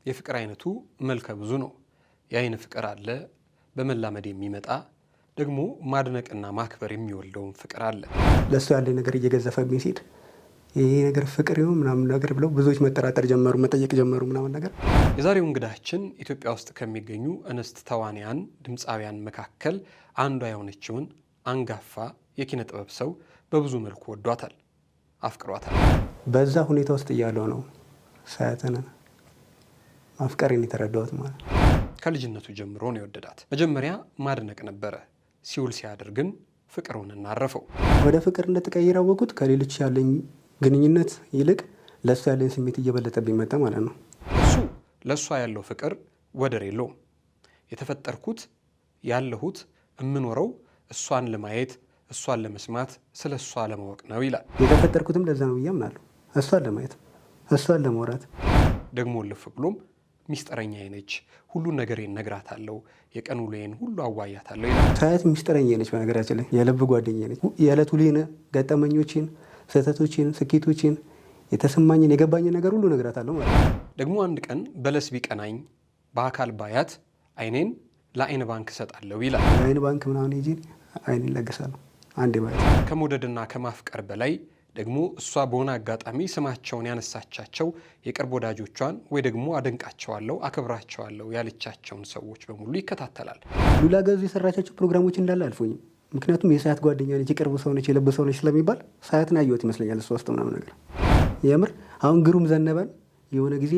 የፍቅር አይነቱ መልከ ብዙ ነው። የአይን ፍቅር አለ፣ በመላመድ የሚመጣ ደግሞ ማድነቅና ማክበር የሚወልደውን ፍቅር አለ። ለሱ ያለኝ ነገር እየገዘፈብኝ ሲሄድ ይሄ ነገር ፍቅር ይሁን ምናምን ነገር ብለው ብዙዎች መጠራጠር ጀመሩ፣ መጠየቅ ጀመሩ ምናምን ነገር። የዛሬው እንግዳችን ኢትዮጵያ ውስጥ ከሚገኙ እንስት ተዋንያን ድምፃውያን መካከል አንዷ የሆነችውን አንጋፋ የኪነ ጥበብ ሰው በብዙ መልኩ ወዷታል፣ አፍቅሯታል። በዛ ሁኔታ ውስጥ እያለው ነው ሳያተነ ማፍቀሬን የተረዳሁት ማለት ነው። ከልጅነቱ ጀምሮ ነው የወደዳት። መጀመሪያ ማድነቅ ነበረ፣ ሲውል ሲያድር ግን ፍቅሩን እናረፈው። ወደ ፍቅር እንደተቀየረ አወቁት። ከሌሎች ያለኝ ግንኙነት ይልቅ ለእሱ ያለኝ ስሜት እየበለጠብኝ መጣ ማለት ነው። እሱ ለእሷ ያለው ፍቅር ወደር የለውም። የተፈጠርኩት ያለሁት የምኖረው እሷን ለማየት እሷን ለመስማት ስለ እሷ ለማወቅ ነው ይላል። የተፈጠርኩትም ለዛ ነው ብዬ አምናለሁ። እሷን ለማየት እሷን ለማውራት። ደግሞ ልፍ ብሎም ሚስጥረኛዬ ነች፣ ሁሉን ነገሬን ነግራታለሁ፣ የቀን ውሎዬን ሁሉ አዋያታለሁ ይላል። ሳያት ሚስጥረኛዬ ነች። በነገራችን ላይ የልብ ጓደኛዬ ነች። የዕለት ውሎዬን፣ ገጠመኞችን፣ ስህተቶችን፣ ስኬቶችን፣ የተሰማኝን የገባኝን ነገር ሁሉ ነግራታለሁ ማለት ነው። ደግሞ አንድ ቀን በለስ ቢቀናኝ በአካል ባያት አይኔን ለአይን ባንክ እሰጣለሁ ይላል። ለአይን ባንክ ምናምን ሄጄ አይኔን ለግሳለሁ አንዴ ማለት። ከመውደድና ከማፍቀር በላይ ደግሞ እሷ በሆነ አጋጣሚ ስማቸውን ያነሳቻቸው የቅርብ ወዳጆቿን ወይ ደግሞ አደንቃቸዋለሁ፣ አክብራቸዋለሁ ያለቻቸውን ሰዎች በሙሉ ይከታተላል። ሉላ ገዙ የሰራቻቸው ፕሮግራሞች እንዳለ አልፎኝም። ምክንያቱም የሳያት ጓደኛ ነች፣ የቅርብ ሰው ነች፣ የልብ ሰው ነች ስለሚባል ሳያትን አየሁት ይመስለኛል እሷ ውስጥ ምናምን ነገር። የምር አሁን ግሩም ዘነበን የሆነ ጊዜ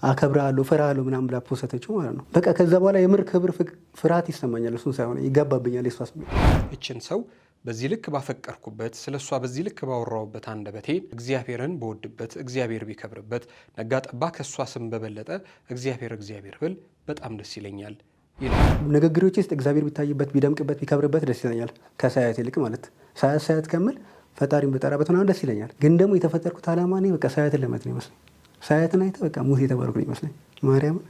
አከብራለሁ ፈራለሁ ምናምን ብላ ፖሰተችው ማለት ነው። በቃ ከዛ በኋላ የምር ክብር ፍርሃት ይሰማኛል። እሱን ሳይሆን ይጋባብኛል የሷ ስሜት። እችን ሰው በዚህ ልክ ባፈቀርኩበት፣ ስለ እሷ በዚህ ልክ ባወራውበት አንደበቴ እግዚአብሔርን በወድበት፣ እግዚአብሔር ቢከብርበት፣ ነጋ ጠባ ከእሷ ስም በበለጠ እግዚአብሔር ብል በጣም ደስ ይለኛል ይላል። ንግግሮች ውስጥ እግዚአብሔር ቢታይበት፣ ቢደምቅበት፣ ቢከብርበት ደስ ይለኛል ከሳያት ይልቅ ማለት። ሳያት ከምል ፈጣሪን በጠራበት ምናምን ደስ ይለኛል። ግን ደግሞ የተፈጠርኩት ዓላማ እኔ በቃ ሳያትን ለማየት ነው ይመስለኝ። ሳያትን አይተ በቃ ሙሴ የተባረኩ ነው ይመስለኝ ማርያምን።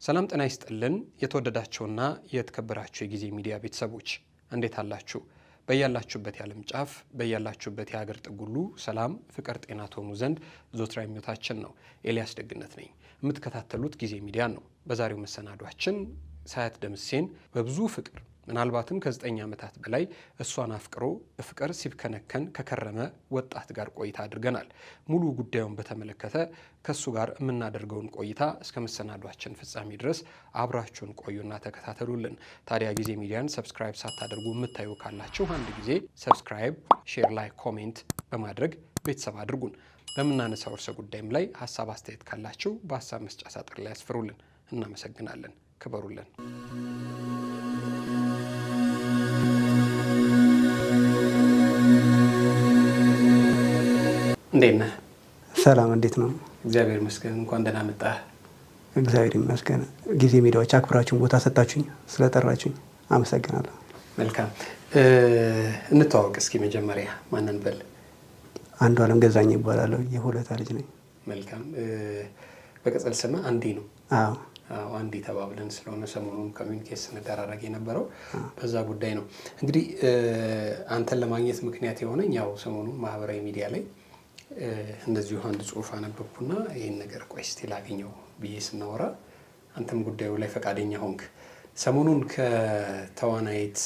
ሰላም ጤና ይስጥልን። የተወደዳችሁና የተከበራችሁ የጊዜ ሚዲያ ቤተሰቦች እንዴት አላችሁ? በያላችሁበት የዓለም ጫፍ በያላችሁበት የሀገር ጥጉሉ ሰላም፣ ፍቅር፣ ጤና ትሆኑ ዘንድ ዞትራ ምኞታችን ነው። ኤልያስ ደግነት ነኝ። የምትከታተሉት ጊዜ ሚዲያን ነው። በዛሬው መሰናዷችን ሳያት ደምሴን በብዙ ፍቅር ምናልባትም ከ9 ዓመታት በላይ እሷን አፍቅሮ በፍቅር ሲብከነከን ከከረመ ወጣት ጋር ቆይታ አድርገናል። ሙሉ ጉዳዩን በተመለከተ ከሱ ጋር የምናደርገውን ቆይታ እስከ መሰናዷችን ፍጻሜ ድረስ አብራችሁን ቆዩና ተከታተሉልን። ታዲያ ጊዜ ሚዲያን ሰብስክራይብ ሳታደርጉ የምታዩ ካላችሁ አንድ ጊዜ ሰብስክራይብ፣ ሼር፣ ላይክ፣ ኮሜንት በማድረግ ቤተሰብ አድርጉን። በምናነሳው ርዕሰ ጉዳይም ላይ ሀሳብ አስተያየት ካላችሁ በሀሳብ መስጫ ሳጥን ላይ ያስፍሩልን። እናመሰግናለን። ክበሩልን። እንዴት ነህ? ሰላም፣ እንዴት ነው? እግዚአብሔር ይመስገን። እንኳን ደህና መጣህ። እግዚአብሔር ይመስገን። ጊዜ ሚዲያዎች አክብራችሁን ቦታ ሰጣችሁኝ፣ ስለጠራችሁኝ አመሰግናለሁ። መልካም፣ እንተዋወቅ እስኪ። መጀመሪያ ማንን በል? አንዱ አለም ገዛኝ ይባላለሁ። የሁለታ ልጅ ነኝ። መልካም። በቅጽል ስም አንዲ ነው? አዎ አንዲ ተባብለን ስለሆነ ሰሞኑን ኮሚኒኬት ስንደራረግ የነበረው በዛ ጉዳይ ነው። እንግዲህ አንተን ለማግኘት ምክንያት የሆነኝ ያው ሰሞኑን ማህበራዊ ሚዲያ ላይ እንደዚሁ አንድ ጽሁፍ አነበብኩና ይህን ነገር ቆይ እስቲ ላገኘው ብዬ ስናወራ አንተም ጉዳዩ ላይ ፈቃደኛ ሆንክ። ሰሞኑን ከተዋናይት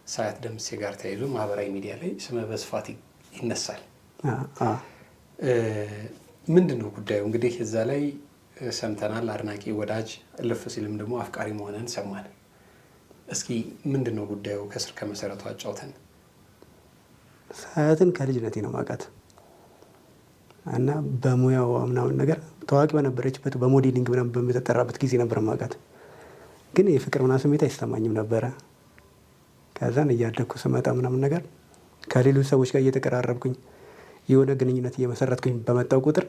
ሳያት ደምሴ ጋር ተያይዞ ማህበራዊ ሚዲያ ላይ ስምህ በስፋት ይነሳል። ምንድን ነው ጉዳዩ? እንግዲህ እዛ ላይ ሰምተናል፣ አድናቂ፣ ወዳጅ፣ እልፍ ሲልም ደግሞ አፍቃሪ መሆንን ሰማን። እስኪ ምንድን ነው ጉዳዩ? ከስር ከመሰረቱ አጫውተን። ሳያትን ከልጅነቴ ነው ማውቃት እና በሙያው ምናምን ነገር ታዋቂ በነበረችበት በሞዴሊንግ ምናምን በምትጠራበት ጊዜ ነበር ማውቃት። ግን የፍቅር ምናምን ስሜት አይሰማኝም ነበረ። ከዛን እያደግኩ ስመጣ ምናምን ነገር ከሌሎች ሰዎች ጋር እየተቀራረብኩኝ የሆነ ግንኙነት እየመሰረትኩኝ በመጣው ቁጥር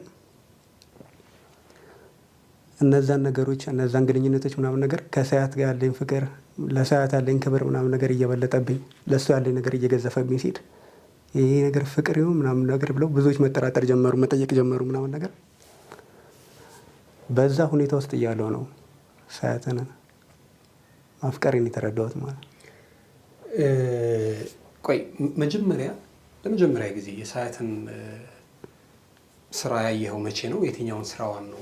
እነዛን ነገሮች እነዛን ግንኙነቶች ምናምን ነገር ከሳያት ጋር ያለኝ ፍቅር፣ ለሳያት ያለኝ ክብር ምናምን ነገር እየበለጠብኝ፣ ለእሱ ያለኝ ነገር እየገዘፈብኝ ሲሄድ ይሄ ነገር ፍቅር ይሁን ምናምን ነገር ብለው ብዙዎች መጠራጠር ጀመሩ፣ መጠየቅ ጀመሩ ምናምን ነገር። በዛ ሁኔታ ውስጥ እያለው ነው ሳያትን ማፍቀሬን የተረዳሁት ማለት። ቆይ ለመጀመሪያ ጊዜ የሳያትን ስራ ያየኸው መቼ ነው? የትኛውን ስራዋን ነው?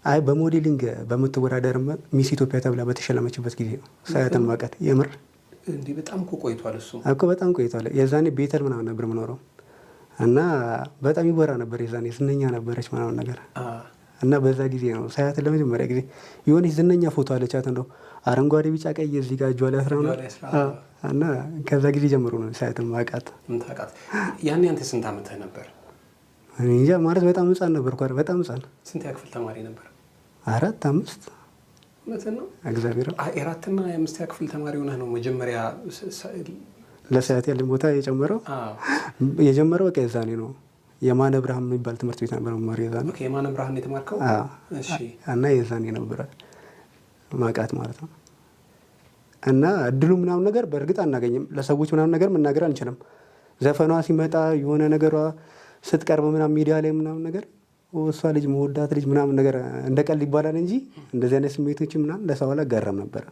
አይ በሞዴሊንግ በምትወዳደር ሚስ ኢትዮጵያ ተብላ በተሸለመችበት ጊዜ ነው ሳያትን ማውቃት። የምር እንዲህ በጣም እኮ ቆይቷል። እሱ እኮ በጣም ቆይቷል። የዛኔ ቤተል ምናምን ነበር የምኖረው እና በጣም ይወራ ነበር። የዛኔ ዝነኛ ነበረች ምናምን ነገር እና በዛ ጊዜ ነው ሳያትን ለመጀመሪያ ጊዜ የሆነች ዝነኛ ፎቶ አለቻት እንደው አረንጓዴ ቢጫ ቀይ እዚህ ጋር እጇ ላይ አስራ ነው እና ከዛ ጊዜ ጀምሮ ነው ሳያትን ማውቃት። ያኔ አንተ ስንት ዓመትህ ነበር? እንጃ ማለት በጣም ህጻን ነበርኩ። በጣም ህጻን። ስንት ያክፍል ተማሪ ነበር? 4 5 እውነትህን ነው? እግዚአብሔር 4ና የ5 ያክፍል ተማሪ ሆነህ ነው መጀመሪያ ለሳያት ያለኝ ቦታ የጀመረው በቃ የዛኔ ነው። የማነ ብርሃን የሚባል ትምህርት ቤት ነበር መማር የዛኔ። ኦኬ የማነ ብርሃን የተማርከው? እሺ። እና የዛኔ ነበር ማውቃት ማለት ነው። እና እድሉ ምናምን ነገር በእርግጥ አናገኝም። ለሰዎች ምናምን ነገር መናገር አንችልም። ዘፈኗ ሲመጣ የሆነ ነገሯ ስትቀርብ ምናምን ሚዲያ ላይ ምናምን ነገር እሷ ልጅ መወዳት ልጅ ምናምን ነገር እንደቀልድ ይባላል እንጂ እንደዚህ አይነት ስሜቶች ምናምን ለሰው አላጋራም ነበር።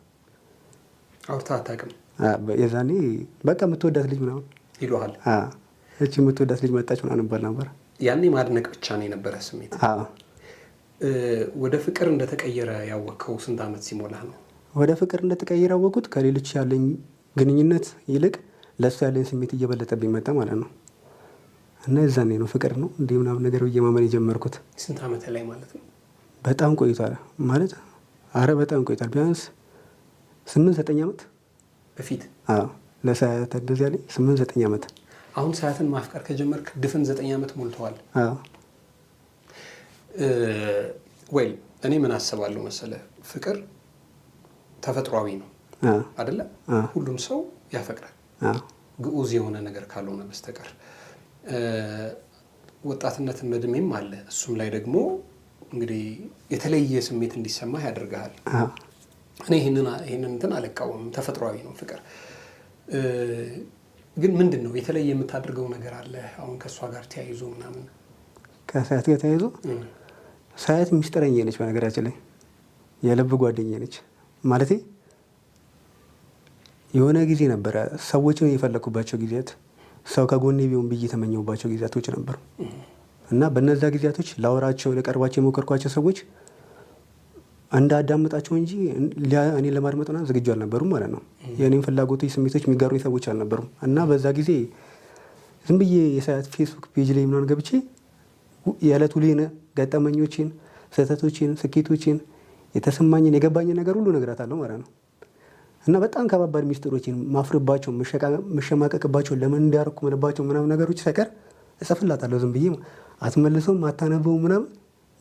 አውርተህ አታውቅም? የዛኔ በቃ የምትወዳት ልጅ ምናምን ይሉሃል። እቺ የምትወዳት ልጅ መጣች ምናምን ይባል ነበር። ያኔ ማድነቅ ብቻ ነው የነበረ ስሜት። ወደ ፍቅር እንደተቀየረ ያወቅኸው ስንት ዓመት ሲሞላህ ነው? ወደ ፍቅር እንደተቀየረ ያወቅሁት ከሌሎች ያለኝ ግንኙነት ይልቅ ለእሱ ያለኝ ስሜት እየበለጠብኝ መጣ ማለት ነው። እና የዛኔ ነው ፍቅር ነው እንዲህ ምናምን ነገር ብዬ ማመን የጀመርኩት። ስንት ዓመት ላይ ማለት ነው? በጣም ቆይቷል ማለት በጣም ቆይቷል። ቢያንስ 8-9 ዓመት በፊት። ለሳያት እንደዚህ ያለኝ 8-9 ዓመት። አሁን ሳያትን ማፍቀር ከጀመርክ ድፍን 9 ዓመት ሞልተዋል። ወይ እኔ ምን አስባለሁ መሰለህ፣ ፍቅር ተፈጥሯዊ ነው አይደለ? ሁሉም ሰው ያፈቅራል ግዑዝ የሆነ ነገር ካልሆነ በስተቀር። ወጣትነትን እድሜም አለ። እሱም ላይ ደግሞ እንግዲህ የተለየ ስሜት እንዲሰማህ ያደርግሃል። እኔ ይህንን እንትን አልቃወምም፣ ተፈጥሯዊ ነው ፍቅር። ግን ምንድን ነው የተለየ የምታደርገው ነገር አለ አሁን ከእሷ ጋር ተያይዞ ምናምን? ከሳያት ጋር ተያይዞ ሳያት ሚስጥረኛ ነች። በነገራችን ላይ የልብ ጓደኛ ነች ማለቴ። የሆነ ጊዜ ነበረ ሰዎችን የፈለኩባቸው ጊዜያት፣ ሰው ከጎኔ ቢሆን ብዬ የተመኘሁባቸው ጊዜያቶች ነበሩ እና በነዛ ጊዜያቶች ላወራቸው ለቀርባቸው የሞከርኳቸው ሰዎች እንዳዳምጣቸው እንጂ እኔ ለማድመጥና ዝግጁ አልነበሩም ማለት ነው። የእኔም ፍላጎቶች፣ ስሜቶች የሚጋሩኝ ሰዎች አልነበሩም እና በዛ ጊዜ ዝም ብዬ የሳያት ፌስቡክ ፔጅ ላይ ምናምን ገብቼ የዕለት ውሌን፣ ገጠመኞችን፣ ስህተቶችን፣ ስኬቶችን፣ የተሰማኝን የገባኝን ነገር ሁሉ እነግራታለሁ ማለት ነው እና በጣም ከባባድ ሚስጥሮችን ማፍርባቸው፣ መሸማቀቅባቸው፣ ለምን እንዲያረኩ ምንባቸው ምናምን ነገሮች ሳይቀር እጽፍላታለሁ። ዝም ብዬ አትመልሰውም፣ አታነበው ምናምን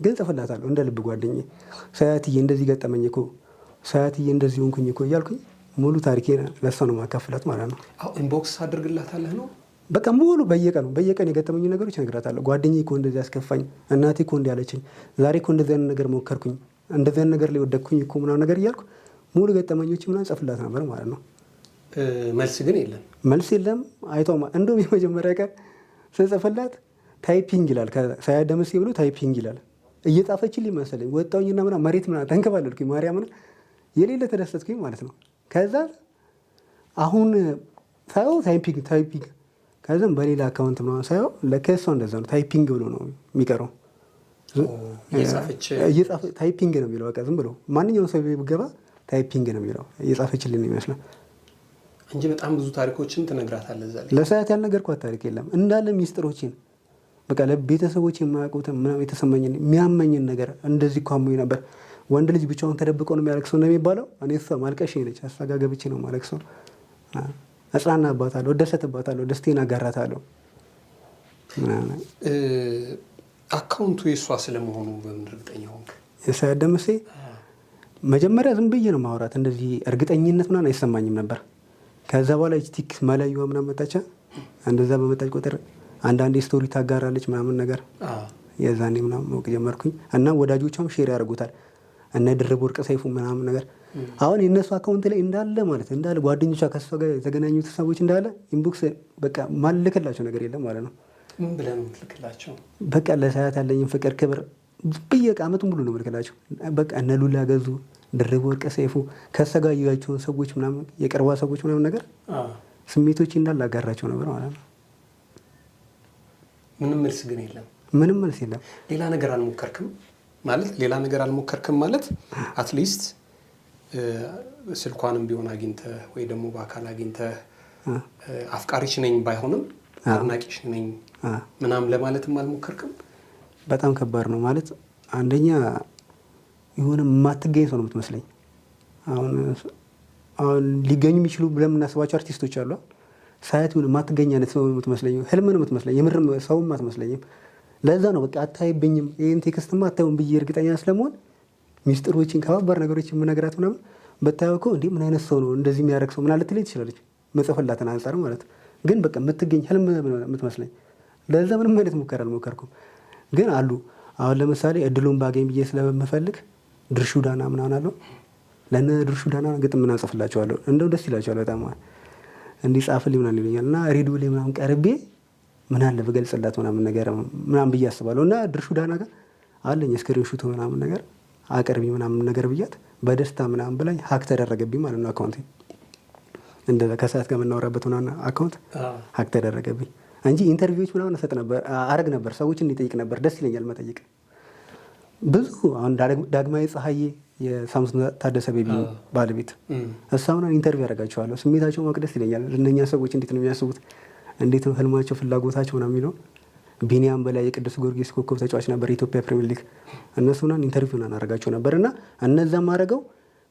ግን እጽፍላታለሁ እንደ ልብ ጓደኛዬ። ሳያትዬ እንደዚህ ገጠመኝ እኮ፣ ሳያትዬ እንደዚህ ሆንኩኝ እኮ እያልኩኝ ሙሉ ታሪኬን ለእሷ ነው ማካፍላት ማለት ነው። ኢንቦክስ አድርግላታለህ ነው በቃ ሙሉ በየቀን የገጠመኝ ነገሮች እነግራታለሁ። ጓደኛዬ እኮ እንደዚህ አስከፋኝ፣ እናቴ እኮ እንዲህ አለችኝ፣ ዛሬ እኮ እንደዚህ አይነት ነገር ሞከርኩኝ፣ እንደዚህ አይነት ነገር ላይ ወደቅኩኝ እኮ ምናምን ነገር እያልኩ ሙሉ ገጠመኞች ምናምን ጽፍላት ነበር ማለት ነው። መልስ ግን የለም። መልስ የለም። እንደውም የመጀመሪያ ቀን ስጽፍላት ታይፒንግ ይላል፣ ሳያት ደምሴ ብሎ ታይፒንግ ይላል። እየጻፈችልኝ መሰለኝ ወጣሁኝና ምናምን መሬት ምናምን ተንከባለልኩኝ። ማርያምን የሌለ ተደሰትኩኝ ማለት ነው። ከዛ አሁን ሳየው ታይፒንግ ከዛም በሌላ አካውንት ምናምን ሳየው ለከሷ እንደዛ ነው፣ ታይፒንግ ብሎ ነው የሚቀረው። ታይፒንግ ነው የሚለው። በቃ ዝም ብሎ ማንኛውም ሰው ብገባ ታይፒንግ ነው የሚለው። እየጻፈችልኝ ነው ይመስላል እንጂ በጣም ብዙ ታሪኮችን ትነግራታለህ እዛ ላይ። ለሳያት ያልነገርኳት ታሪክ የለም እንዳለ ሚስጥሮችን በቃ ለቤተሰቦች የማያውቁትን ምናምን የተሰማኝን የሚያመኝን ነገር እንደዚህ እኮ አሞኝ ነበር። ወንድ ልጅ ብቻውን ተደብቆ ነው የሚያለቅሰው እንደሚባለው እኔ እሷ ማልቀሽ ነች። እሷ ጋር ገብቼ ነው ማለቅሰው። እጽናናባታለሁ፣ እደሰትባታለሁ፣ ደስቴን አጋራታለሁ። አካውንቱ የእሷ ስለመሆኑ በምን እርግጠኛ ሆንክ? የሳያት ደምሴ መጀመሪያ ዝም ብዬ ነው ማውራት፣ እንደዚህ እርግጠኝነት ምናምን አይሰማኝም ነበር። ከዛ በኋላ ቲክ መለዩዋ ምናምን መጣቻ። እንደዛ በመጣች ቁጥር አንዳንዴ ስቶሪ ታጋራለች ምናምን ነገር። የዛኔ ምናምን ማወቅ ጀመርኩኝ እና ወዳጆቿም ሼር ያደርጉታል እነ ድርብ ወርቅ ሰይፉ ምናምን ነገር። አሁን የእነሱ አካውንት ላይ እንዳለ ጓደኞቿ ከሷ ጋር የተገናኙት ሰዎች እንዳለ ኢንቦክስ በቃ ማልክላቸው ነገር የለም ማለት ነው። ምን ብለህ ነው የምትልክላቸው? በቃ ለሳያት ያለኝን ፍቅር፣ ክብር በየቃ አመቱን ሙሉ ነው የምልክላቸው። በቃ እነ ሉላ ገዙ፣ ድርብ ወርቅ ሰይፉ ከሷ ጋር ያዩዋቸውን ሰዎች ምናምን የቅርቧ ሰዎች ምናምን ነገር ስሜቶች እንዳለ አጋራቸው ነበር ማለት ነው። ምንም መልስ ግን የለም። ምንም መልስ የለም። ሌላ ነገር አልሞከርክም ማለት አትሊስት ስልኳንም ቢሆን አግኝተህ ወይ ደግሞ በአካል አግኝተህ አፍቃሪሽ ነኝ ባይሆንም አድናቂሽ ነኝ ምናምን ለማለትም አልሞከርክም? በጣም ከባድ ነው ማለት አንደኛ የሆነ የማትገኝ ሰው ነው የምትመስለኝ። አሁን ሊገኙ የሚችሉ ብለን የምናስባቸው አርቲስቶች አሉ። ሳያት የሆነ የማትገኝ አይነት ሰው የምትመስለኝ፣ ህልም ነው የምትመስለኝ፣ የምርም ሰውም አትመስለኝም። ለዛ ነው በቃ አታይብኝም፣ ይህን ቴክስትማ አታዩም ብዬ እርግጠኛ ስለመሆን ሚስጥሮችን ከባባድ ነገሮች የምነግራት ምናምን በታየው እኮ እንዲህ ምን አይነት ሰው ነው እንደዚህ የሚያደርግ ሰው ምናምን ልትለኝ ትችላለች፣ መጽፈላትን አንጻር ማለት ግን በቃ የምትገኝ ህልም የምትመስለኝ። ለዛ ምንም አይነት ሙከራ አልሞከርኩም። ግን አሉ አሁን ለምሳሌ እድሉን ባገኝ ብዬ ስለምፈልግ ድርሹ ዳና ምናምን አለው ለነ ድርሹ ዳና ግጥም ምናምን ጽፍላቸዋለሁ። እንደው ደስ ይላቸዋል በጣም እንዲህ ጻፍልኝ ምናምን ይሉኛል እና ሬዲዮ ላይ ምናምን ቀርቤ ምን አለ በገልጽላት ምናምን ነገር ምናምን ብዬ አስባለሁ። እና ድርሹ ዳና ጋር አለኝ ስክሪንሹት ምናምን ነገር አቅርቢ ምናምን ነገር ብያት በደስታ ምናምን ብላኝ ሀክ ተደረገብኝ ማለት ነው አካውንቴ። እንደዛ ከሰዓት ጋር የምናወራበት ምናምን አካውንት ሀክ ተደረገብኝ እንጂ ኢንተርቪዎች ምናምን እሰጥ ነበር አረግ ነበር፣ ሰዎችን እንዲጠይቅ ነበር። ደስ ይለኛል መጠየቅ። ብዙ አሁን ዳግማዊ ፀሐዬ የሳምሶን ታደሰ ቤቢ ባለቤት እሷን ኢንተርቪው ያደርጋቸዋለሁ። ስሜታቸው ማወቅ ደስ ይለኛል። እነኛ ሰዎች እንዴት ነው የሚያስቡት፣ እንዴት ነው ህልማቸው፣ ፍላጎታቸው ነው የሚለው። ቢኒያም በላይ የቅዱስ ጊዮርጊስ ኮከብ ተጫዋች ነበር የኢትዮጵያ ፕሪሚየር ሊግ። እነሱን ኢንተርቪው እናደርጋቸው ነበር እና እነዛም ማድረገው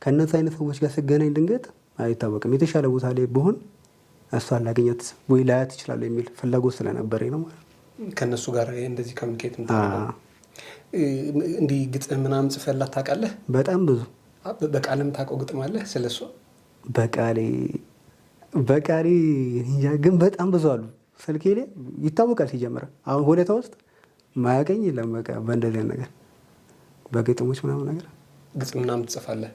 ከእነሱ አይነት ሰዎች ጋር ስገናኝ ድንገት አይታወቅም የተሻለ ቦታ ላይ ብሆን እሷን ላገኛት ወይ ላያት ይችላል የሚል ፍላጎት ስለነበረኝ ነው ማለት ነው። ከእነሱ ጋር እንደዚህ ኮሚኒኬት እንዲህ ግጥም ምናምን ጽፈላት ታውቃለህ? በጣም ብዙ። በቃልም ታውቀው ግጥም አለህ ስለሷ? በቃሌ እንጃ፣ ግን በጣም ብዙ አሉ። ስልኬ ላይ ይታወቃል። ሲጀምር አሁን ሁኔታ ውስጥ ማያገኝ የለም። በቃ በእንደዚህ ነገር በግጥሞች ምናምን ነገር ግጥም ምናምን ትጽፋለህ?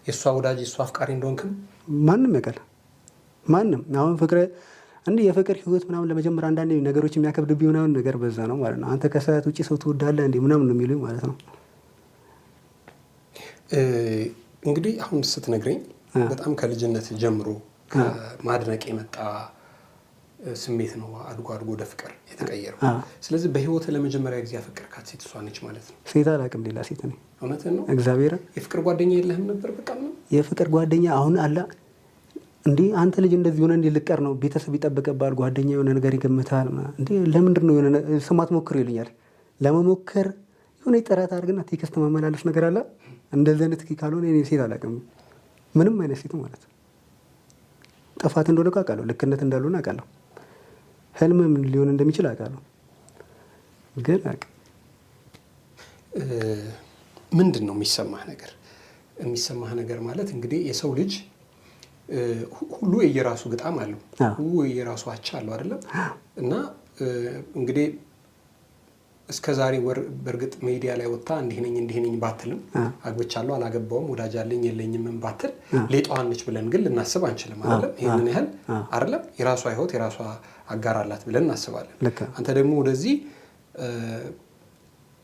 የእሷ ወዳጅ የእሷ አፍቃሪ እንደሆንክም ማንም ያውቃል። ማንም አሁን ፍቅር እንዲህ የፍቅር ህይወት ምናምን ለመጀመር አንዳንድ ነገሮች የሚያከብድብኝ ምናምን ነገር በዛ ነው ማለት ነው። አንተ ከሰዓት ውጭ ሰው ትወዳለህ እንዴ ምናምን ነው የሚሉኝ ማለት ነው። እንግዲህ አሁን ስትነግረኝ በጣም ከልጅነት ጀምሮ ከማድነቅ የመጣ ስሜት ነው አድጎ ወደ ፍቅር የተቀየረው። ስለዚህ በህይወት ለመጀመሪያ ጊዜ ያፈቀርካት ሴት እሷ ነች ማለት ነው? ሴት አላውቅም፣ ሌላ ሴት ነኝ። እውነትህን ነው? እግዚአብሔር። የፍቅር ጓደኛ የለህም ነበር? በቃ ምን የፍቅር ጓደኛ አሁን አለ እንዴ? አንተ ልጅ እንደዚህ ሆነ እንዴ ልቀር ነው? ቤተሰብ ይጠበቅብሃል፣ ጓደኛ የሆነ ነገር ይገምታል እንዴ? ለምንድን ነው የሆነ ስማት ሞክር ይሉኛል። ለመሞከር የሆነ ጥረት አድርግና ቴክስት ማመላለስ ነገር አለ። እንደዚህ አይነት ካልሆነ እኔ ሴት አላውቅም፣ ምንም አይነት ሴት ማለት ነው። ጥፋት እንደሆነ አውቃለሁ፣ ልክነት እንዳልሆነ አውቃለሁ፣ ህልም ምን ሊሆን እንደሚችል አውቃለሁ። ግን ምንድን ነው የሚሰማህ ነገር ማለት እንግዲህ የሰው ልጅ ሁሉ የየራሱ ግጣም አለው፣ ሁሉ የየራሱ አቻ አለው አይደለም? እና እንግዲህ እስከ ዛሬ በእርግጥ ሚዲያ ላይ ወጣ እንዲህ ነኝ ባትልም አግብቻለሁ አላገባውም ወዳጅ አለኝ የለኝም ባትል ሌጣዋን ነች ብለን ግን ልናስብ አንችልም አይደለም? ይሄንን ያህል አይደለም? የራሷ ህይወት የራሷ አጋር አላት ብለን እናስባለን። አንተ ደግሞ ወደዚህ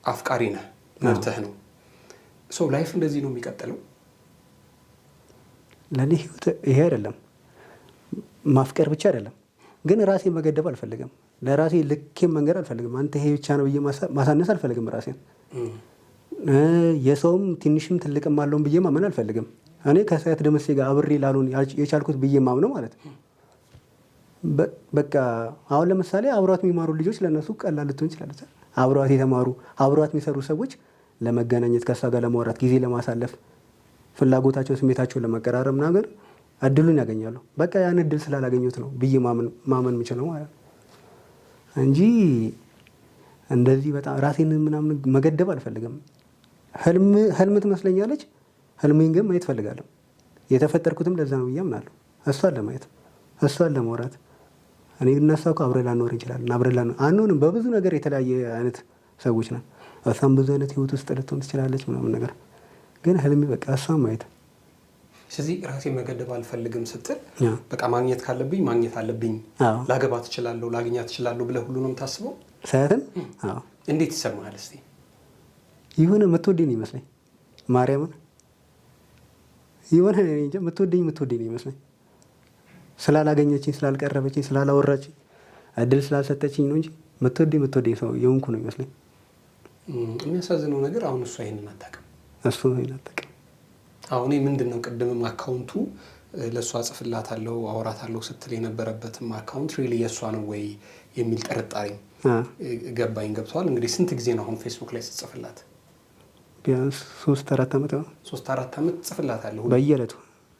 አፍቃሪ ነህ፣ መብትህ ነው። ሰው ላይፍ እንደዚህ ነው የሚቀጥለው? ለኔ ህይወት ይሄ አይደለም። ማፍቀር ብቻ አይደለም፣ ግን ራሴ መገደብ አልፈልግም። ለራሴ ልኬም መንገድ አልፈልግም። አንተ ይሄ ብቻ ነው ብዬ ማሳነስ አልፈልግም ራሴን። የሰውም ትንሽም ትልቅም አለውን ብዬ ማመን አልፈልግም። እኔ ከሳያት ደመሴ ጋር አብሬ ላልሆን የቻልኩት ብዬ ማምነው ማለት ነው። በቃ አሁን ለምሳሌ አብሯት የሚማሩ ልጆች ለእነሱ ቀላል ልትሆን ይችላለች። አብሯት የተማሩ አብሯት የሚሰሩ ሰዎች ለመገናኘት ከእሷ ጋር ለማውራት ጊዜ ለማሳለፍ ፍላጎታቸው ስሜታቸውን ለመቀራረብ ምናምን እድሉን ያገኛሉ። በቃ ያን እድል ስላላገኙት ነው ብዬ ማመን የምችለው ማለት ነው እንጂ እንደዚህ በጣም ራሴን ምናምን መገደብ አልፈልግም። ህልም ትመስለኛለች። ህልሜን ግን ማየት ፈልጋለሁ። የተፈጠርኩትም ለዛ ነው ብዬ አምናለሁ። እሷን ለማየት እሷን ለማውራት። እኔ እና እሷ እኮ አብረን ላንኖር እንችላለን፣ አብረን አንሆንም። በብዙ ነገር የተለያየ አይነት ሰዎች ነን። እሷም ብዙ አይነት ህይወት ውስጥ ልትሆን ትችላለች ምናምን ነገር፣ ግን ህልሜ በቃ እሷን ማየት። ስለዚህ ራሴን መገደብ አልፈልግም ስትል በቃ ማግኘት ካለብኝ ማግኘት አለብኝ፣ ላገባት እችላለሁ፣ ላግኛት እችላለሁ ብለህ ሁሉ ነው የምታስበው? ሳያትን እንዴት ይሰማሃል? እስቲ የሆነ የምትወደኝ ይመስለኝ፣ ማርያምን የሆነ እንጃ የምትወደኝ ይመስለኝ። ስላላገኘችኝ፣ ስላልቀረበችኝ፣ ስላላወራችኝ፣ እድል ስላልሰጠችኝ ነው እንጂ የምትወደኝ ሰው የሆንኩ ነው ይመስለኝ። የሚያሳዝነው ነገር አሁን እሷ ይሄንን አታውቅም። እሱ ይሄን አታውቅም። አሁን ምንድን ነው ቅድምም አካውንቱ ለእሷ ጽፍላታለሁ አወራታለሁ ስትል የነበረበትም አካውንት ሪሊ የእሷ ነው ወይ የሚል ጥርጣሬ ገባኝ። ገብተዋል። እንግዲህ ስንት ጊዜ ነው አሁን ፌስቡክ ላይ ስትጽፍላት? ቢያንስ 3-4 ዓመት ነው። 3-4 ዓመት ጽፍላታለሁ በየዕለቱ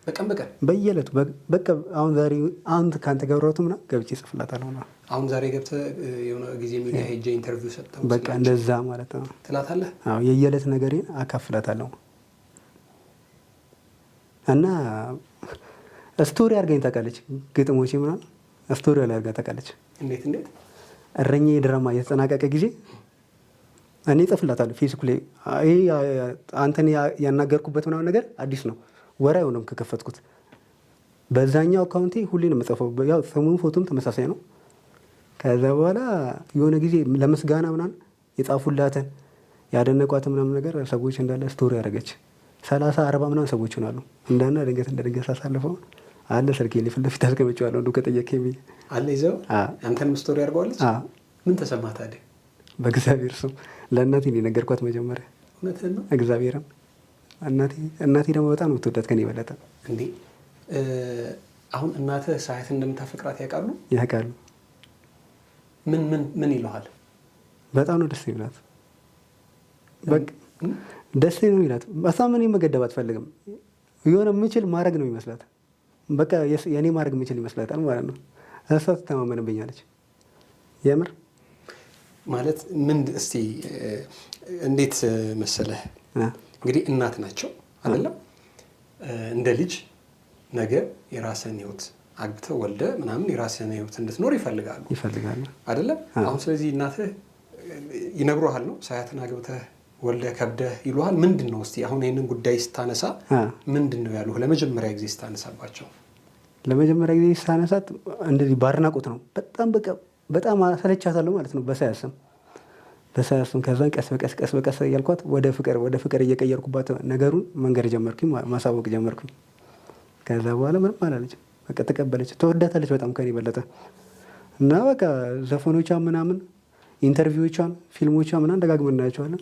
በቀን በየዕለቱ በቃ አሁን ዛሬ አንተ ካንተ ገብረቱ ምናምን ገብቼ ጽፍላታለሁ ነው። አሁን ዛሬ ገብተህ የሆነ ጊዜ ሚዲያ ሄጄ ኢንተርቪው ሰጠው በቃ እንደዛ ማለት ነው ትላታለህ? አዎ የየዕለት ነገሬን አካፍላታለሁ። እና ስቶሪ አድርገኝ ታውቃለች። ግጥሞቼ ምናምን ስቶሪ ላይ አድርጋ ታውቃለች። እንዴት እረኛዬ ድራማ የተጠናቀቀ ጊዜ እኔ እጽፍላታለሁ ፌስቡክ ላይ። ይሄ አንተን ያናገርኩበት ምናምን ነገር አዲስ ነው፣ ወሬ አይሆንም ከከፈትኩት። በዛኛው አካውንቴ ሁሌ ነው የምጽፈው። ያው ስሙም ፎቶም ተመሳሳይ ነው። ከዛ በኋላ የሆነ ጊዜ ለምስጋና ምናምን የጻፉላትን ያደነቋትን ምናምን ነገር ሰዎች እንዳለ ስቶሪ ያደረገች 30-40 ምናምን ሰዎች ሆናሉ። እንዳና ድንገት ሳሳልፈው አለ ስልኬ ላይ ፊት ለፊት አስቀምጬዋለሁ። እንደው ከጠየቀኝ ብዬ አለ ይዘው አንተንም ስቶሪ አድርገዋለች። ምን ተሰማህ ታዲያ? በእግዚአብሔር ስም ለእናቴ ነው የነገርኳት መጀመሪያ። እውነትህን ነው? እግዚአብሔርም እናቴ ደግሞ በጣም ነው የምትወዳት ከኔ የበለጠ። እንዴ አሁን እናትህ ሳያት እንደምታፈቅራት ያውቃሉ? ያውቃሉ። ምን ይለዋል? በጣም ነው ደስ ይላት። በቃ ደስ ነው ይላት። በጣም እኔ መገደብ አትፈልግም። የሆነ የምችል ማድረግ ነው ይመስላት። በቃ የኔ ማድረግ የምችል ይመስላታል ማለት ነው። እሷ ትተማመንብኛለች። የምር ማለት ምን እስቲ እንዴት መሰለህ እንግዲህ እናት ናቸው አይደለም? እንደ ልጅ ነገ የራስህን ህይወት አግብተህ ወልደህ ምናምን የራስህን ህይወት እንድትኖር ይፈልጋሉ አይደለም? አሁን ስለዚህ እናትህ ይነግሩሃል ነው ሳያትን አግብተህ ወልደህ ከብደህ ይሉሃል። ምንድን ነው እስቲ አሁን ይህንን ጉዳይ ስታነሳ ምንድን ነው ያሉህ? ለመጀመሪያ ጊዜ ስታነሳባቸው? ለመጀመሪያ ጊዜ ስታነሳት እንደዚህ ባድናቆት ነው። በጣም አሰለቻታለሁ ማለት ነው በሳያስም ከዛን ቀስ በቀስ እያልኳት ወደ ፍቅር እየቀየርኩባት ነገሩን መንገድ ጀመርኩኝ፣ ማሳወቅ ጀመርኩኝ። ከዛ በኋላ ምንም አላለችም። በቃ ተቀበለች። ተወዳታለች በጣም ከኔ በለጠ። እና በቃ ዘፈኖቿን ምናምን ኢንተርቪዎቿን ፊልሞቿን ምናምን ደጋግመን እናያቸዋለን።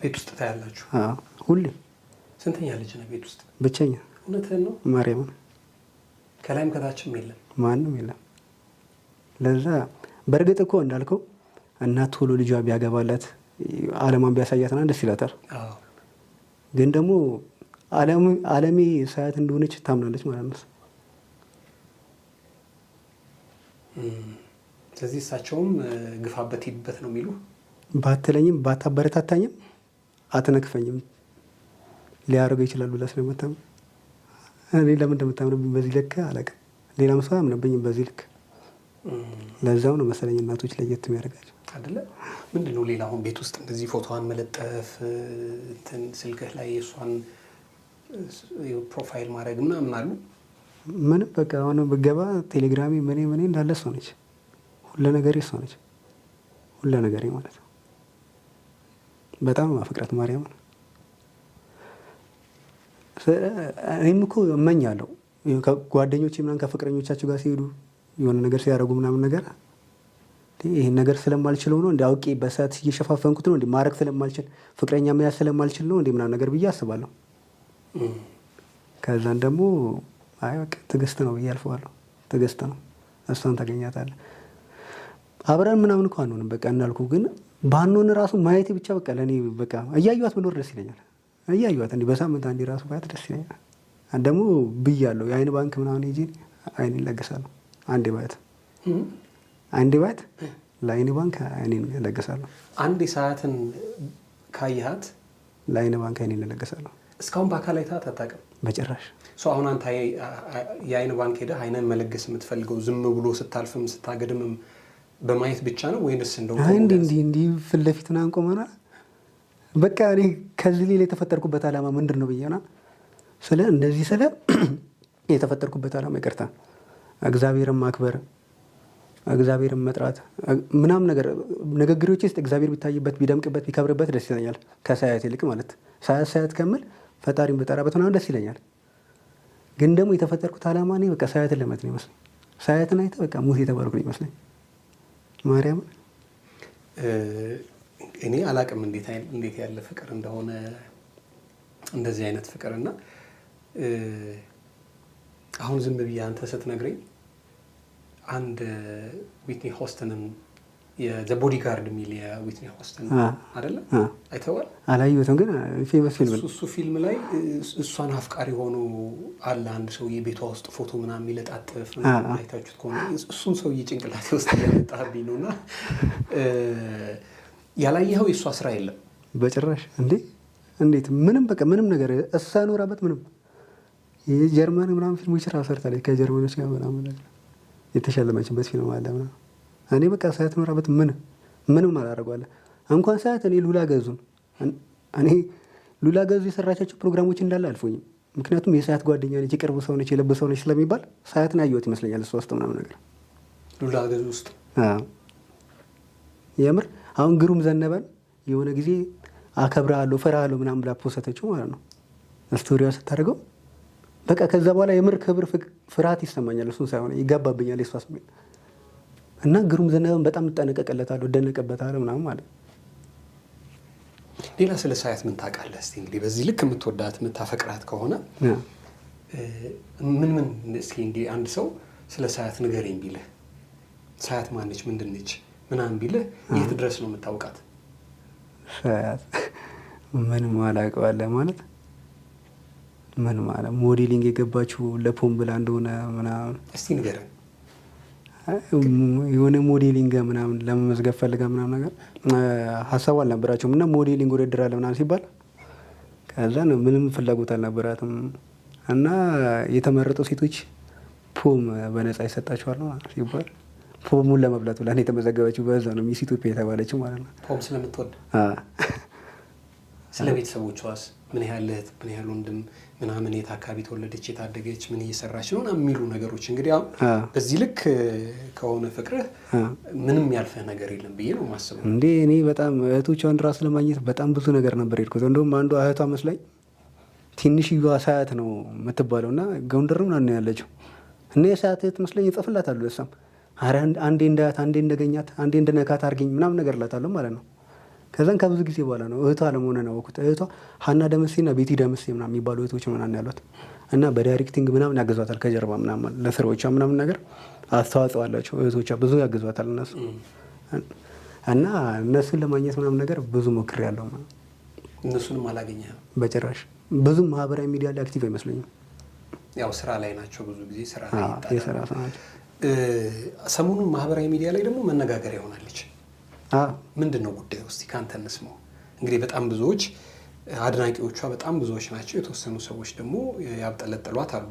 ቤት ውስጥ ታያላችሁ? ሁሌ። ስንተኛ ልጅ ነው ቤት ውስጥ? ብቸኛ። እውነትህን ነው? ማርያምን ከላይም ከታችም የለም? ማንም የለም። ለዛ በእርግጥ እኮ እንዳልከው እናት ቶሎ ልጇ ቢያገባላት አለማን ቢያሳያትና ደስ ይላታል። ግን ደግሞ አለሜ ሳያት እንደሆነች ታምናለች ማለት ነው። ስለዚህ እሳቸውም ግፋበት ሂድበት ነው የሚሉ? ባትለኝም ባታበረታታኝም አትነክፈኝም ሊያደርገ ይችላሉ ብላ ስለምታምን እኔ ለምን እንደምታምንብኝ በዚህ ልክ አላውቅም። ሌላም ሰው አያምንብኝም በዚህ ልክ። ለዛው ነው መሰለኝ እናቶች ለየት የሚያደርጋቸው አይደለ? ምንድን ነው ሌላ አሁን ቤት ውስጥ እንደዚህ ፎቶዋን መለጠፍ እንትን ስልክህ ላይ የእሷን ፕሮፋይል ማድረግ ምናምን አሉ? ምንም በቃ አሁን ብገባ ቴሌግራሜ ምን እንዳለ እሷ ነች። ሁሉ ነገሬ እሷ ነች። ሁሉ ነገሬ ማለት ነው። በጣም ማፍቅራት ማርያም። እኔም እኮ እመኛለሁ ጓደኞቼ ምናምን ከፍቅረኞቻቸው ጋር ሲሄዱ የሆነ ነገር ሲያደርጉ ምናምን ነገር ይሄን ነገር ስለማልችለው ነው እንደ አውቄ በሰዓት እየሸፋፈንኩት ነው እንደ ማድረግ ስለማልችል ፍቅረኛ መያዝ ስለማልችል ነው እንደ ምናምን ነገር ብዬ አስባለሁ። ከዛን ደግሞ አይ በቃ ትዕግስት ነው ብዬ አልፈዋለሁ። ትዕግስት ነው፣ እሷን ታገኛታለህ። አብረን ምናምን እኮ አንሆንም በቃ እንዳልኩ። ግን ባንሆን ራሱ ማየቴ ብቻ በቃ ለእኔ በቃ እያዩዋት መኖር ደስ ይለኛል። እያዩዋት እንዲህ በሳምንት አንዴ ራሱ ባያት ደስ ይለኛል። ደግሞ ብያለሁ የአይን ባንክ ምናምን ሄጄ አይኔን እለግሳለሁ። አንዴ ባያት ለአይን ባንክ አይኔን እለግሳለሁ። አንዴ ሰዓትን ካየሃት ለአይን ባንክ አይኔን እለግሳለሁ። እስካሁን በአካል አይተሃት አታውቅም? በጭራሽ። አሁን አንተ የአይን ባንክ ሄደህ አይንን መለገስ የምትፈልገው ዝም ብሎ ስታልፍም ስታገድምም በማየት ብቻ ነው ወይንስ እንደው እንዲህ ፊት ለፊት ምናምን ቆመናል? በቃ እኔ ከዚህ ሌላ የተፈጠርኩበት ዓላማ ምንድን ነው ብዬና እንደዚህ የተፈጠርኩበት ዓላማ ይቅርታ እግዚአብሔርን ማክበር፣ እግዚአብሔርን መጥራት ምናምን ነገር ንግግሮች ውስጥ እግዚአብሔር ቢታይበት ቢደምቅበት ቢከብርበት ደስ ይለኛል። ከሳያት ይልቅ ማለት ሳያት ከምል ፈጣሪን በጠራበት ምናምን ደስ ይለኛል። ግን ደግሞ የተፈጠርኩት ዓላማ እኔ በቃ ሳያትን ለመት ነው ይመስለኝ። ሳያትን አይተህ በቃ ሙት የተባልኩ ነው ይመስለኝ ማርያምን። እኔ አላቅም እንዴት ያለ ፍቅር እንደሆነ እንደዚህ አይነት ፍቅር እና አሁን ዝም ብዬ አንተ ስትነግረኝ አንድ ዊትኒ ሆስተንን የዘ ቦዲጋርድ የሚል የዊትኒ ሆስተን አይደለ አይተዋል? አላየሁትም ግን ፌመስ ፊልም ነው እሱ። ፊልም ላይ እሷን አፍቃሪ ሆኖ አለ አንድ ሰውዬ ቤቷ ውስጥ ፎቶ ምናምን የሚለጣጥፍ አይታችሁት ከሆነ እሱን ሰውዬ ጭንቅላቴ ውስጥ እያመጣብኝ ነው። እና ያላየኸው የእሷ ስራ የለም በጭራሽ። እንዴት ምንም በቃ ምንም ነገር እሷ ኖራበት ምንም የጀርመን ምናምን ፊልሞች ስራ ሰርታለች ከጀርመኖች ጋር ምናምን ነገር የተሸለመችበት ፊልም አለ ምናምን። እኔ በቃ ሳያት ኖራበት ምንም አላደርገዋለሁ። እንኳን ሳያት እኔ እኔ ሉላ ገዙ የሰራቻቸው ፕሮግራሞች እንዳለ አልፎኝም። ምክንያቱም የሳያት ጓደኛ ነች፣ የቅርብ ሰው ነች፣ የልብ ሰው ነች ስለሚባል ሳያትን አየሁት ይመስለኛል እሷ ውስጥ ምናምን ነገር ሉላ ገዙ ውስጥ የምር። አሁን ግሩም ዘነበን የሆነ ጊዜ አከብርሃለሁ እፈራሃለሁ ምናምን ብላ ፖሰተችው ማለት ነው ስቶሪዋ ስታደርገው። በቃ ከዛ በኋላ የምር ክብር ፍርሃት ይሰማኛል። እሱን ሳይሆን ይጋባብኛል የሷ ስሜት እና ግሩም ዘነበን በጣም እጠነቀቅለታለሁ እደነቅበታለሁ ምናምን ማለት። ሌላ ስለ ሳያት ምን ታውቃለህ እስቲ? እንግዲህ በዚህ ልክ የምትወዳት የምታፈቅራት ከሆነ ምን እስኪ እንዲህ አንድ ሰው ስለ ሳያት ንገረኝ ቢልህ ሳያት ማነች ምንድን ነች ምናምን ቢልህ የት ድረስ ነው የምታውቃት? ሳያት ምንም አላውቀዋለሁ ማለት ምን ማለት ሞዴሊንግ የገባችው ለፖም ብላ እንደሆነ ምናምን እስቲ ንገረን። የሆነ ሞዴሊንግ ምናምን ለመመዝገብ ፈልጋ ምናምን ነገር ሀሳቡ አልነበራቸውም እና ሞዴሊንግ ውድድር አለ ምናምን ሲባል ከዛ ነው ምንም ፍላጎት አልነበራትም እና የተመረጡ ሴቶች ፖም በነፃ ይሰጣቸዋል ሲባል ፖሙን ለመብላት ብላ ነው የተመዘገበችው። በዛ ነው ሚስ ኢትዮጵያ የተባለችው ማለት ነው። ፖም ስለምትወድ ስለ ቤተሰቦቿስ ምን ያህል እህት ምን ያህል ወንድም ምናምን የት አካባቢ ተወለደች የታደገች ምን እየሰራች ነው የሚሉ ነገሮች እንግዲህ አሁን በዚህ ልክ ከሆነ ፍቅርህ ምንም ያልፈህ ነገር የለም ብዬ ነው የማስበው። እንዴ እኔ በጣም እህቶቿን ራስ ለማግኘት በጣም ብዙ ነገር ነበር የሄድኩት። እንደውም አንዷ እህቷ መስላኝ ትንሽዬዋ ሳያት ነው የምትባለው እና ጎንደር ምናምን ነው ያለችው እና የሳያት እህት መስለኝ እጽፍላታለሁ። እሷም ኧረ አንዴ እንዳያት አንዴ እንደገኛት አንዴ እንደነካት አድርገኝ ምናምን ነገር እላታለሁ ማለት ነው። ከዛን ከብዙ ጊዜ በኋላ ነው እህቷ አለመሆኗን ያወኩት። እህቷ ሀና ደመሴና ቤቲ ደመሴ ምናምን የሚባሉ እህቶች ምናምን ያሏት እና በዳይሬክቲንግ ምናምን ያግዟታል ከጀርባ ምናምን ለስራዎቿ ምናምን ነገር አስተዋጽኦ አላቸው እህቶቿ ብዙ ያግዟታል እነሱ እና እነሱን ለማግኘት ምናምን ነገር ብዙ ሞክሬያለሁ። እነሱንም አላገኘህም? በጭራሽ። ብዙም ማህበራዊ ሚዲያ ላይ አክቲቭ አይመስለኝም። ያው ስራ ላይ ናቸው ብዙ ጊዜ ስራ ላይ የስራ ሰው ናቸው። ሰሞኑን ማህበራዊ ሚዲያ ላይ ደግሞ መነጋገሪያ ሆናለች። ምንድን ነው ጉዳዩ? እስቲ ካንተ እንስማው። እንግዲህ በጣም ብዙዎች አድናቂዎቿ በጣም ብዙዎች ናቸው። የተወሰኑ ሰዎች ደግሞ ያብጠለጠሏት አሉ።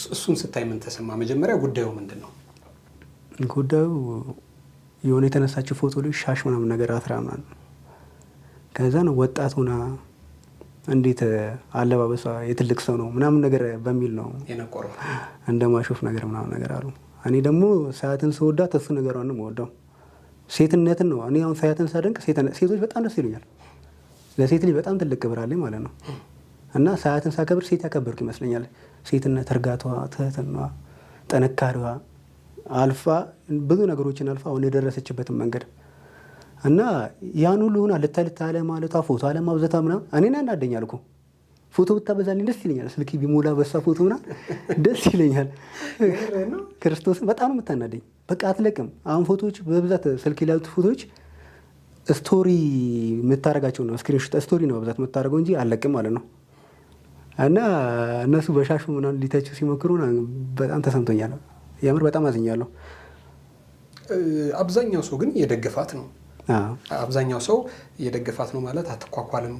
እሱን ስታይ ምን ተሰማ? መጀመሪያ ጉዳዩ ምንድን ነው? ጉዳዩ የሆነ የተነሳችው ፎቶ ላይ ሻሽ ምናምን ነገር አስራ ምናምን ከዛ ነው ወጣት ሆና እንዴት አለባበሷ የትልቅ ሰው ነው ምናምን ነገር በሚል ነው የነቆረው እንደ ማሾፍ ነገር ምናምን ነገር አሉ። እኔ ደግሞ ሳያትን ስወዳት እሱ ነገሯን ነው የምወደው። ሴትነትን ነው። እኔ አሁን ሳያትን ሳደንቅ ሴቶች በጣም ደስ ይሉኛል። ለሴት ልጅ በጣም ትልቅ ክብር አለኝ ማለት ነው እና ሳያትን ሳከብር ሴት ያከበርኩ ይመስለኛል። ሴትነት፣ እርጋቷ፣ ትህትናዋ፣ ጥንካሬዋ አልፋ ብዙ ነገሮችን አልፋ አሁን የደረሰችበትን መንገድ እና ያን ሁሉ ሆና ልታልታ አለ ማለቷ ፎቶ አለ ማብዛቷ ምናምን እኔን ያናደኛል እኮ። ፎቶ ብታበዛልኝ ደስ ይለኛል። ስልክ ቢሞላ በሳ ፎቶ ምናምን ደስ ይለኛል። ክርስቶስን በጣም ነው የምታናደኝ። በቃ አትለቅም። አሁን ፎቶዎች በብዛት ስልክ ላይ ያሉት ፎቶዎች ስቶሪ የምታደርጋቸው ነው፣ ስክሪንሾት ስቶሪ ነው በብዛት የምታደርገው እንጂ አለቅም ማለት ነው። እና እነሱ በሻሹ ምናምን ሊተችው ሲሞክሩ በጣም ተሰምቶኛል። የምር በጣም አዝኛለሁ። አብዛኛው ሰው ግን እየደገፋት ነው። አብዛኛው ሰው እየደገፋት ነው ማለት አትኳኳልም፣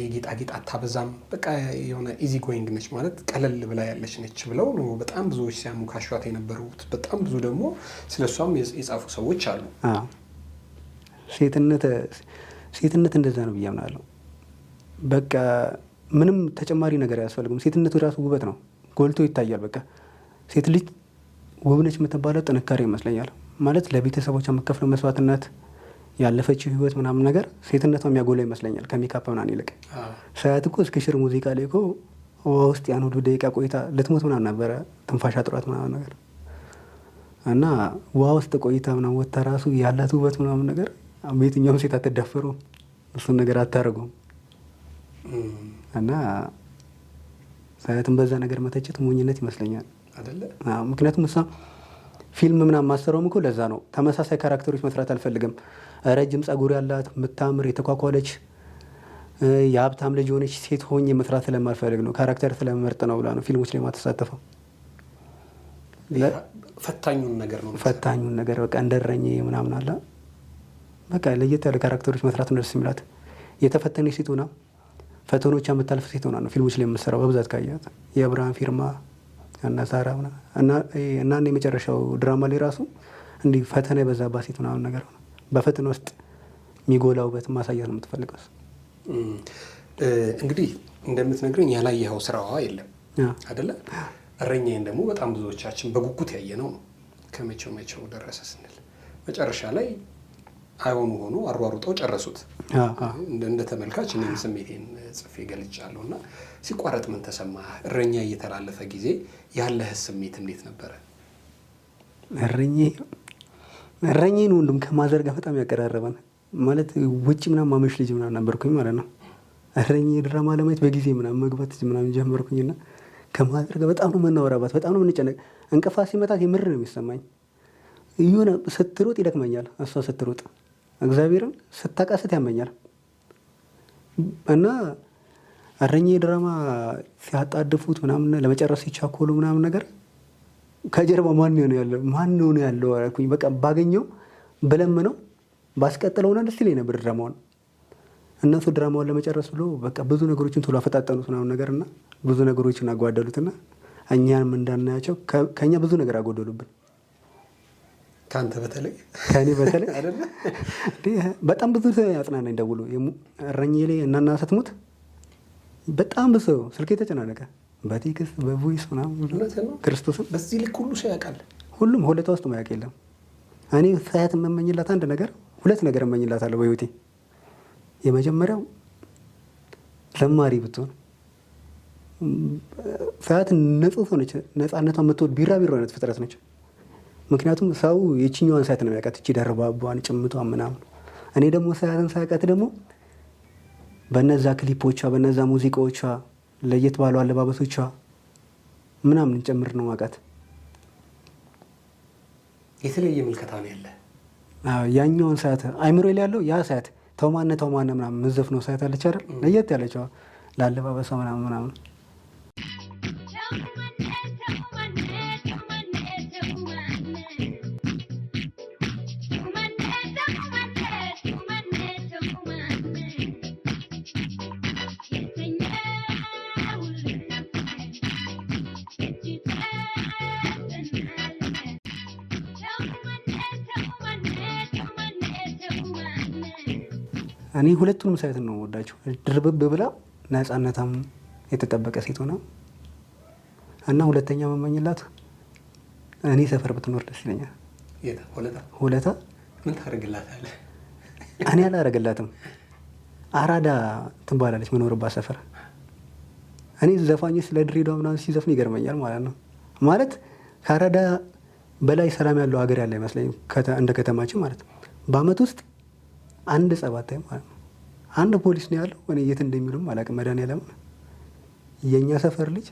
የጌጣጌጥ አታበዛም፣ በቃ የሆነ ኢዚ ጎይንግ ነች ማለት ቀለል ብላ ያለች ነች ብለው ነው በጣም ብዙዎች ሲያሞካሿት የነበሩት። በጣም ብዙ ደግሞ ስለሷም የጻፉ ሰዎች አሉ። ሴትነት እንደዛ ነው ብዬ አምናለሁ። በቃ ምንም ተጨማሪ ነገር አያስፈልግም። ሴትነቱ ራሱ ውበት ነው፣ ጎልቶ ይታያል። በቃ ሴት ልጅ ውብ ነች የምትባለው ጥንካሬ ይመስለኛል። ማለት ለቤተሰቦቿ የምትከፍለው መስዋዕትነት፣ ያለፈችው ህይወት ምናምን ነገር ሴትነቷ የሚያጎላ ይመስለኛል ከሜካፕ ምናምን ይልቅ። ሳያት እኮ እስከ ሽር ሙዚቃ ላይ እኮ ውሃ ውስጥ ያን ሁሉ ደቂቃ ቆይታ ልትሞት ምናምን ነበረ፣ ትንፋሽ አጥሯት ምናምን ነገር እና ውሃ ውስጥ ቆይታ ምናምን ወጥታ ራሱ ያላት ውበት ምናምን ነገር የትኛውም ሴት አትዳፈረውም፣ እሱን ነገር አታደርገውም። እና ሳያትን በዛ ነገር መተቸት ሞኝነት ይመስለኛል አይደለ? ምክንያቱም እሷ ፊልም ምናምን ማሰራውም እኮ ለዛ ነው። ተመሳሳይ ካራክተሮች መስራት አልፈልግም። ረጅም ጸጉር ያላት የምታምር የተኳኳለች የሀብታም ልጅ የሆነች ሴት ሆኜ መስራት ስለማልፈልግ ነው፣ ካራክተር ስለመርጥ ነው ብላ ነው ፊልሞች ላይ ማተሳተፈው። ፈታኙን ነገር ነው ፈታኙን ነገር በቃ እንደረኝ ምናምን አለ በቃ ለየት ያለ ካራክተሮች መስራት ነው ደስ የሚላት። የተፈተነች ሴት ሆና ፈተኖቿ የምታልፍ ሴት ሆና ነው ፊልሞች ላይ የምትሰራው በብዛት ካያት። የአብርሃም ፊርማ እና ሳራ እና የመጨረሻው ድራማ ላይ ራሱ እንዲህ ፈተና የበዛባት ሴት ምናምን ነገር ሆነ በፈተና ውስጥ የሚጎላ ውበት ማሳየት ነው የምትፈልገው። እንግዲህ እንደምትነግረኝ ያላየኸው ስራዋ የለም አይደለ? እረኛዬን ደግሞ በጣም ብዙዎቻችን በጉጉት ያየ ነው። ከመቼው ደረሰ ስንል መጨረሻ ላይ አይሆኑ ሆኖ አሯሩጠው ጨረሱት። እንደ ተመልካች እኔም ስሜቴን ጽፌ ገልጫለሁ። እና ሲቋረጥ ምን ተሰማ? እረኛ እየተላለፈ ጊዜ ያለህ ስሜት እንዴት ነበረ? እረኛዬን ወንድም ከማዘር ጋር በጣም ያቀራረበን ማለት ውጭ ምናምን ማመሽ ልጅ ምናምን ነበርኩኝ ማለት ነው። እረኛዬ ድራማ ለማየት በጊዜ ምናምን መግባት ምናምን ጀመርኩኝና ከማዘር ጋር በጣም ነው የምናወራባት፣ በጣም ነው የምንጨነቅ። እንቅፋት ሲመታት የምር ነው የሚሰማኝ። የሆነ ስትሮጥ ይደክመኛል፣ እሷ ስትሮጥ እግዚአብሔርን ስታቃስት ያመኛል። እና እረኛዬ ድራማ ሲያጣድፉት ምናምን ለመጨረስ ሲቻኮሉ ምናምን ነገር ከጀርባ ማን ነው ያለው አልኩኝ። በቃ ባገኘው በለምነው ባስቀጥለውና ደስ ይለኝ ነበር ድራማውን። እነሱ ድራማውን ለመጨረስ ብሎ በቃ ብዙ ነገሮችን ቶሎ አፈጣጠኑት ምናምን ነገር እና ብዙ ነገሮችን አጓደሉትና እኛንም እንዳናያቸው ከእኛ ብዙ ነገር አጎደሉብን። ከአንተ በተለይ ከእኔ በተለይ በጣም ብዙ ያጽናናኝ ደውሎ እረኛዬ ላይ እናና ስትሞት በጣም ብዙ ስልክ የተጨናነቀ በቴክስት በቮይስ ምናምን ክርስቶስን በዚህ ልክ ሁሉ ሰው ያውቃል። ሁሉም ሆለታ ውስጥ ማያውቅ የለም። እኔ ሳያት የምመኝላት አንድ ነገር ሁለት ነገር እመኝላታለሁ በህይወቴ። የመጀመሪያው ዘማሪ ብትሆን። ሳያት ንጹህ ሆነች፣ ነፃነቷን የምትወድ ቢራቢሮ አይነት ፍጥረት ነች። ምክንያቱም ሰው የችኛዋን ሳያት ነው የሚያውቃት፣ እቺ ደርባቧን ጭምቷን ምናምን። እኔ ደግሞ ሳያትን ሳያውቃት ደግሞ በነዛ ክሊፖቿ በነዛ ሙዚቃዎቿ ለየት ባሉ አለባበሶቿ ምናምን ጨምር ነው ማውቃት። የተለየ ምልከታ ነው ያለ። ያኛውን ሳያት አይምሮ ላይ ያለው ያ ሳያት ተውማነ ምናምን ምዘፍ ነው ሳያት አለች አይደል? ለየት ያለችው ላለባበሷ ምናምን እኔ ሁለቱንም ሳይት ነው ወዳቸው። ድርብብ ብላ ነፃነታም የተጠበቀ ሴት ሆና እና ሁለተኛ መመኝላት እኔ ሰፈር ብትኖር ደስ ይለኛል። ሆለታ ምን ታደርግላታለህ? እኔ አላደርግላትም። አራዳ ትባላለች መኖርባት ሰፈር። እኔ ዘፋኞች ስለ ድሬዳዋ ምናምን ሲዘፍን ይገርመኛል ማለት ነው። ማለት ከአራዳ በላይ ሰላም ያለው ሀገር ያለ አይመስለኝም እንደ ከተማችን ማለት ነው። በአመት ውስጥ አንድ ጸባታይ ማለት ነው። አንድ ፖሊስ ነው ያለው። እኔ የት እንደሚሉም አላውቅም። መድኃኒዓለም የእኛ ሰፈር ልጅ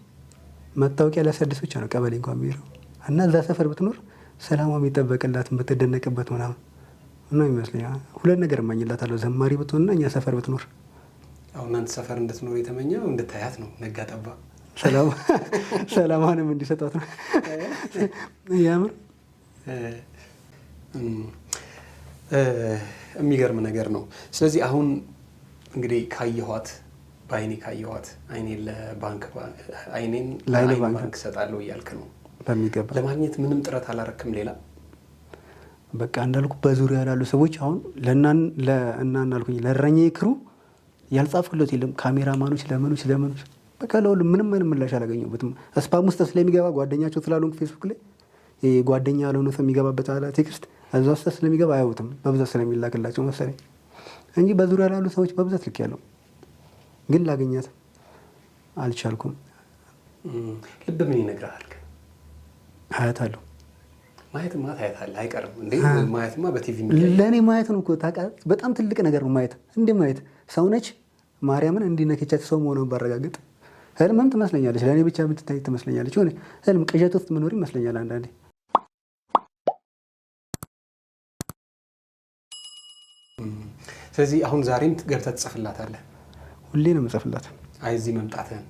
መታወቂያ ሊያሳድስ ብቻ ነው ቀበሌ እንኳን የሚሄደው እና እዛ ሰፈር ብትኖር ሰላሟ የሚጠበቅላት የምትደነቅበት ምናምን እና ይመስለኛል። ሁለት ነገር እመኝላታለሁ፣ ዘማሪ ብትሆንና እኛ ሰፈር ብትኖር። አሁን እናንተ ሰፈር እንድትኖር የተመኘው እንድታያት ነው። ነጋ ጠባ ሰላማንም እንዲሰጧት ነው። ያምር የሚገርም ነገር ነው። ስለዚህ አሁን እንግዲህ ካየኋት በአይኔ ካየኋት አይኔን ለባንክ እሰጣለሁ እያልክ ነው። በሚገባ ለማግኘት ምንም ጥረት አላረክም? ሌላ በቃ እንዳልኩ በዙሪያ ያሉ ሰዎች አሁን እናልኩኝ ለእረኛዬ ክሩ ያልጻፍኩለት የለም። ካሜራማኖች ለምኖች በቃ ለሁሉም ምንም ምላሽ አላገኘሁበትም። ስፓም ውስጥ ስለሚገባ ጓደኛቸው ስላልሆንኩ ፌስቡክ ላይ ጓደኛ ያልሆነ ሰው የሚገባበት አላ ቴክስት እዛ ውስጥ ስለሚገባ አያዩትም በብዛት ስለሚላክላቸው መሰለኝ እንጂ በዙሪያ ላሉ ሰዎች በብዛት ልክ ያለው ግን ላገኛት አልቻልኩም። ልብ ምን ይነግርሃል? አያታለሁ። ማየትማ ታያታለህ አይቀርም እንዴ? ማየትማ በቲቪ ለእኔ ማየት ነው እኮ በጣም ትልቅ ነገር ነው ማየት። እንደ ማየት ሰው ነች ማርያምን እንዲነከቻት ሰው መሆኗን ባረጋግጥ ህልምም ትመስለኛለች። ለእኔ ብቻ ብትታይ ትመስለኛለች። ሆነ ህልም ቅዠት ውስጥ መኖር ይመስለኛል አንዳንዴ። ስለዚህ አሁን ዛሬም ገብተህ ትጽፍላታለህ? ሁሌ ነው የምጽፍላት። አይ እዚህ መምጣትህን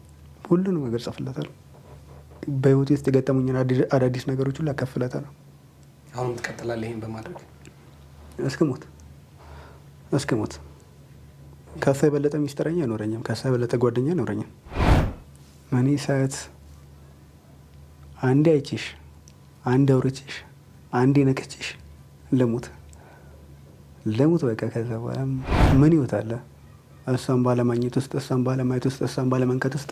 ሁሉንም ነገር ጽፍላታለሁ። በህይወቴ ውስጥ የገጠሙኝን አዳዲስ ነገሮች ሁሉ አካፍላታለሁ። አሁንም ትቀጥላለህ ይሄን በማድረግ? እስከ ሞት። ከሷ የበለጠ ሚስጥረኛ አይኖረኝም። ከሷ የበለጠ ጓደኛ አይኖረኝም። እኔ ሳያት አንዴ አይቼሽ፣ አንዴ አውርቼሽ፣ አንዴ ነከቼሽ ለሞት በቃ። ከዛ በኋላ ምን ህይወት አለ? እሷን ባለማግኘት ውስጥ፣ እሷን ባለማየት ውስጥ፣ እሷን ባለመንከት ውስጥ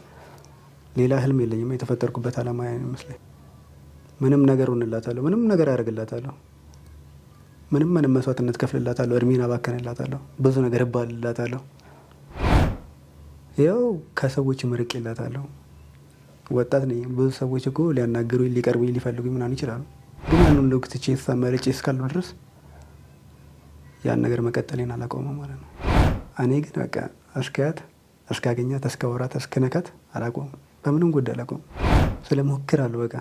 ሌላ ህልም የለኝም። የተፈጠርኩበት አላማ ይመስለኝ። ምንም ነገር ሆንላታለሁ፣ ምንም ነገር አደርግላታለሁ፣ ምንም መስዋዕትነት ከፍልላታለሁ፣ እድሜን አባከንላታለሁ፣ ብዙ ነገር እባልላታለሁ። ያው ከሰዎች ምርቄላታለሁ። ወጣት ነኝ። ብዙ ሰዎች እኮ ሊያናገሩኝ፣ ሊቀርቡኝ፣ ሊፈልጉኝ ምናምን ይችላሉ። ግን ያንን ለውክትቼ መርጬ እስካለሁ ድረስ ያን ነገር መቀጠሌን አላቆመም ማለት ነው። እኔ ግን በቃ እስካያት፣ እስካገኛት፣ እስካወራት፣ እስክነካት አላቆምም። በምንም ጉዳይ አላቆምም። ስለሞክራለሁ። በቃ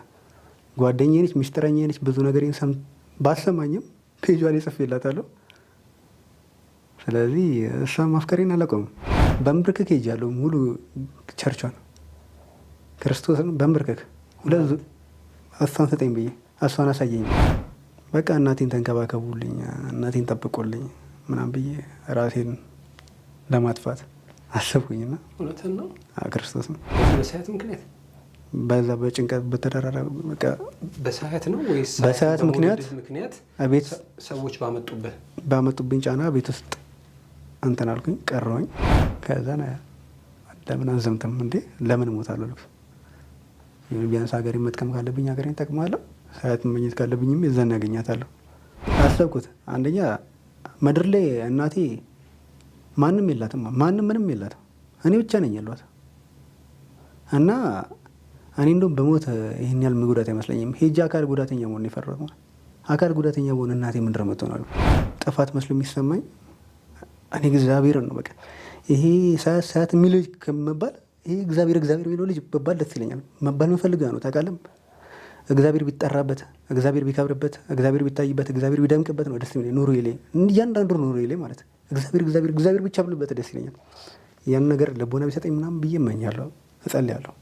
ጓደኛዬ ነች፣ ሚስጥረኛዬ ነች። ብዙ ነገር ባሰማኝም ፔጇ ላይ ጽፌላታለሁ። ስለዚህ እሷን ማፍቀሬን አላቆምም። በንብርክክ ሄጃለሁ። ሙሉ ቸርቿን ክርስቶስን በንብርክክ እሷን ስጠኝ ብዬ እሷን አሳየኝ። በቃ እናቴን ተንከባከቡልኝ፣ እናቴን ጠብቁልኝ ምናምን ብዬ ራሴን ለማጥፋት አሰብኩኝና እውነትን ነው ክርስቶስ ነው። በሳያት ምክንያት በዛ በጭንቀት በተደራራቢ በቃ በሳያት ነው ወይስ በሳያት ምክንያት ቤት ሰዎች ባመጡብኝ ጫና ቤት ውስጥ እንትን አልኩኝ፣ ቀረሁኝ። ከዛ ለምን አንዘምትም እንዴ? ለምን እሞታለሁ? ልብስ ቢያንስ ሀገሬን መጥቀም ካለብኝ ሀገሬን እጠቅማለሁ። ሳያት መመኘት ካለብኝም የዛን ያገኛታለሁ። አሰብኩት። አንደኛ ምድር ላይ እናቴ ማንም የላትም፣ ማንም ምንም የላትም። እኔ ብቻ ነኝ ያሏት እና እኔ እንደውም በሞት ይህን ያህል መጉዳት አይመስለኝም። ሄጄ አካል ጉዳተኛ መሆን የፈረሙ አካል ጉዳተኛ በሆነ እናቴ ምንድር መጥቶናል ጥፋት መስሎ የሚሰማኝ እኔ እግዚአብሔርን ነው። በቃ ይሄ ሳያት የሚለው ከመባል ይሄ እግዚአብሔር የሚለው ልጅ በባል ደስ ይለኛል። መባል መፈልገው ነው ታውቃለህ። እግዚአብሔር ቢጠራበት፣ እግዚአብሔር ቢከብርበት፣ እግዚአብሔር ቢታይበት፣ እግዚአብሔር ቢደምቅበት ነው ደስ ይለኛል። ኑሮ ይሌ እያንዳንዱ ኑሮ ይሌ ማለት እግዚአብሔር ብቻ ብልበት ደስ ይለኛል። ያን ነገር ልቦና ቢሰጠኝ ምናምን ብዬ እመኛለሁ፣ እጸልያለሁ።